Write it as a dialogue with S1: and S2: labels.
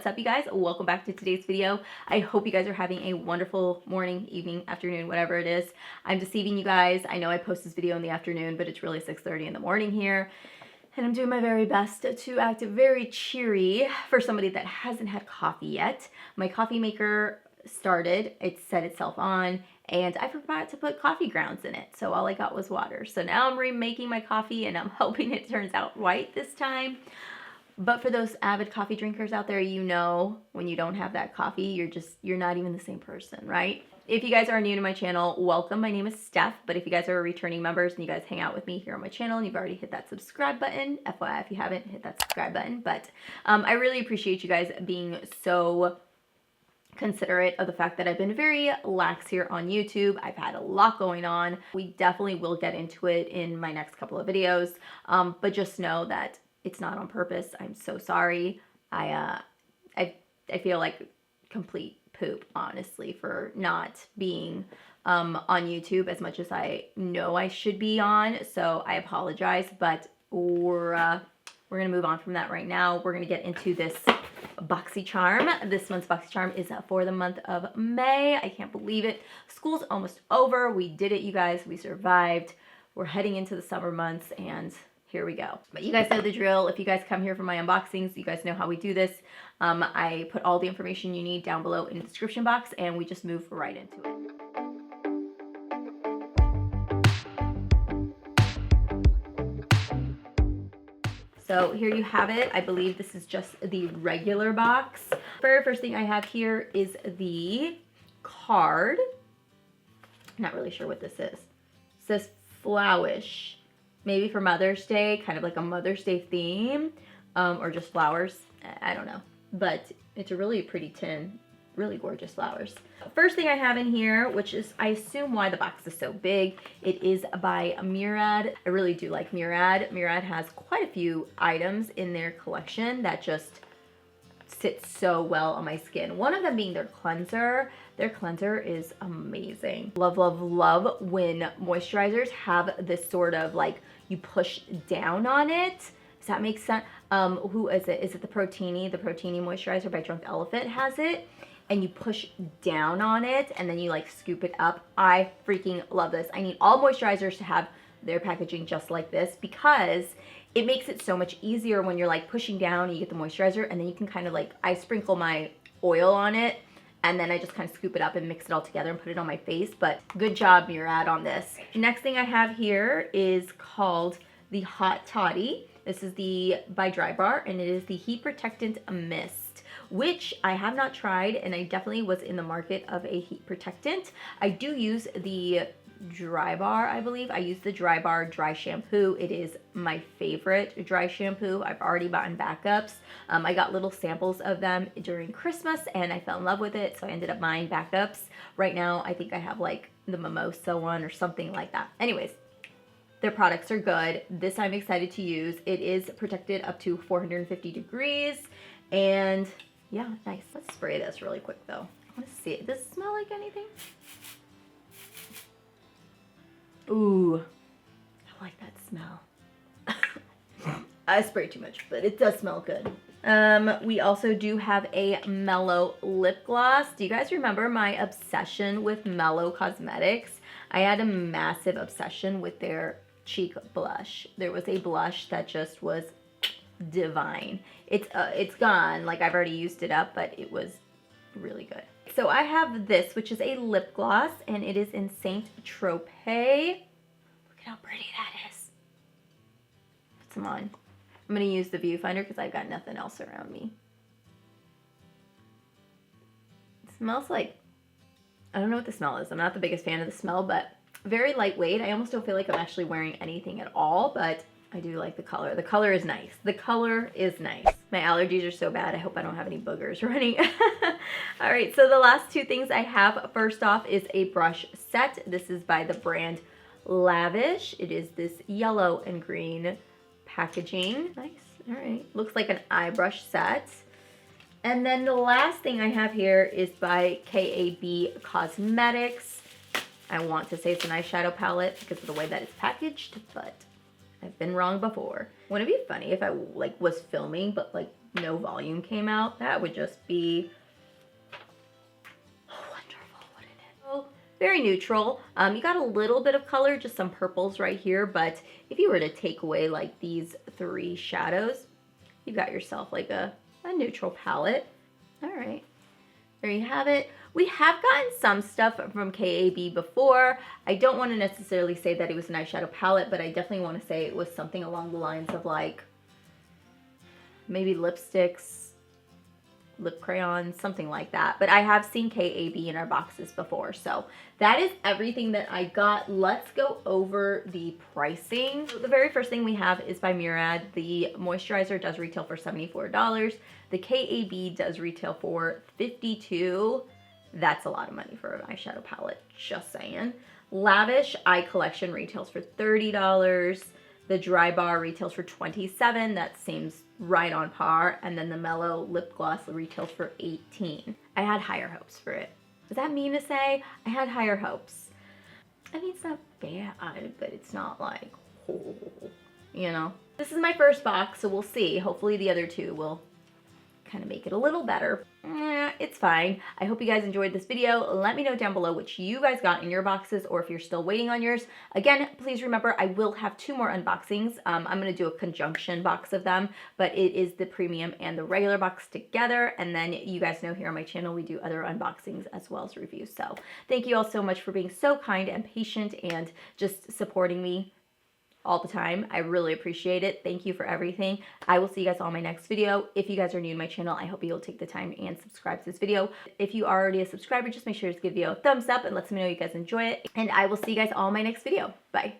S1: What's up, you guys? Welcome back to today's video. I hope you guys are having a wonderful morning, evening, afternoon, whatever it is. I'm deceiving you guys. I know I post this video in the afternoon, but it's really 6:30 in the morning here. And I'm doing my very best to act very cheery for somebody that hasn't had coffee yet. My coffee maker started, it set itself on, and I forgot to put coffee grounds in it. So all I got was water. So now I'm remaking my coffee and I'm hoping it turns out white this time. But for those avid coffee drinkers out there, you know when you don't have that coffee, you're not even the same person, right? If you guys are new to my channel, welcome. My name is Steph, but if you guys are returning members and you guys hang out with me here on my channel and you've already hit that subscribe button, FYI if you haven't, hit that subscribe button. But I really appreciate you guys being so considerate of the fact that I've been very lax here on YouTube. I've had a lot going on. We definitely will get into it in my next couple of videos, but just know that it's not on purpose. I'm so sorry. I feel like complete poop, honestly, for not being on YouTube as much as I know I should be on. So I apologize, but we're gonna move on from that right now. We're gonna get into this Boxycharm. This month's Boxycharm is for the month of May. I can't believe it. School's almost over. We did it, you guys. We survived. We're heading into the summer months and here we go. But you guys know the drill. If you guys come here for my unboxings, you guys know how we do this. I put all the information you need down below in the description box and we just move right into it. So here you have it. I believe this is just the regular box. Very first thing I have here is the card. I'm not really sure what this is. It says flowish. Maybe for Mother's Day, kind of like a Mother's Day theme, or just flowers. I don't know. But it's a really pretty tin. Really gorgeous flowers. First thing I have in here, which is, I assume why the box is so big, it is by Murad. I really do like Murad. Murad has quite a few items in their collection that just sit so well on my skin. One of them being their cleanser. Their cleanser is amazing. Love, love, love when moisturizers have this sort of like, you push down on it. Does that make sense? Who is it? Is it the Protini? The Protini moisturizer by Drunk Elephant has it. And you push down on it and then you like scoop it up. I freaking love this. I need all moisturizers to have their packaging just like this because it makes it so much easier when you're like pushing down and you get the moisturizer and then you can kind of like, I sprinkle my oil on it and then I just kind of scoop it up and mix it all together and put it on my face. But good job, Murad, on this. Next thing I have here is called the Hot Toddy. This is by Dry Bar and it is the Heat Protectant Mist, which I have not tried and I definitely was in the market of a heat protectant. I do use the Dry Bar, I believe. I use the Dry Bar dry shampoo. It is my favorite dry shampoo. I've already gotten backups. I got little samples of them during Christmas and I fell in love with it, so I ended up buying backups. Right now, I think I have like the Mimosa one or something like that. Anyways, their products are good. This I'm excited to use. It is protected up to 450 degrees and yeah, nice. Let's spray this really quick though. I want to see it. Does it smell like anything? Ooh, I like that smell. I sprayed too much, but it does smell good. We also do have a Mellow lip gloss. Do you guys remember my obsession with Mellow Cosmetics? I had a massive obsession with their cheek blush. There was a blush that just was divine. It's gone. Like I've already used it up, but it was really good. So I have this, which is a lip gloss, and it is in Saint Tropez. Look at how pretty that is. Put some on. I'm going to use the viewfinder because I've got nothing else around me. It smells like, I don't know what the smell is. I'm not the biggest fan of the smell, but very lightweight. I almost don't feel like I'm actually wearing anything at all, but I do like the color. The color is nice. The color is nice. My allergies are so bad. I hope I don't have any boogers running. All right, so the last two things I have, first off, is a brush set. This is by the brand Lavish. It is this yellow and green packaging. Nice. All right. Looks like an eye brush set. And then the last thing I have here is by KAB Cosmetics. I want to say it's an eyeshadow palette because of the way that it's packaged, but I've been wrong before. Wouldn't it be funny if I like was filming but like no volume came out, that would just be wonderful, wouldn't it? So, very neutral. You got a little bit of color, just some purples right here, but if you were to take away like these 3 shadows, you've got yourself like a neutral palette. All right, there you have it. We have gotten some stuff from KAB before. I don't want to necessarily say that it was an eyeshadow palette, but I definitely want to say it was something along the lines of like maybe lipsticks, lip crayons, something like that. But I have seen KAB in our boxes before. So that is everything that I got. Let's go over the pricing. So the very first thing we have is by Murad. The moisturizer does retail for $74. The KAB does retail for $52. That's a lot of money for an eyeshadow palette, just saying. Lavish Eye Collection retails for $30. The Dry Bar retails for $27. That seems right on par. And then the Mellow Lip Gloss retails for $18. I had higher hopes for it. Does that mean to say I had higher hopes? I mean, it's not bad, but it's not like, oh, you know. This is my first box, so we'll see. Hopefully the other two will kind of make it a little better. It's fine. I hope you guys enjoyed this video. Let me know down below which you guys got in your boxes or if you're still waiting on yours. Again, please remember I will have 2 more unboxings. I'm going to do a conjunction box of them, but it is the premium and the regular box together. And then you guys know here on my channel we do other unboxings as well as reviews. So thank you all so much for being so kind and patient and just supporting me all the time. I really appreciate it. Thank you for everything. I will see you guys on my next video. If you guys are new to my channel, I hope you'll take the time and subscribe to this video. If you are already a subscriber, just make sure to give the video a thumbs up and let me know you guys enjoy it. And I will see you guys all in my next video. Bye.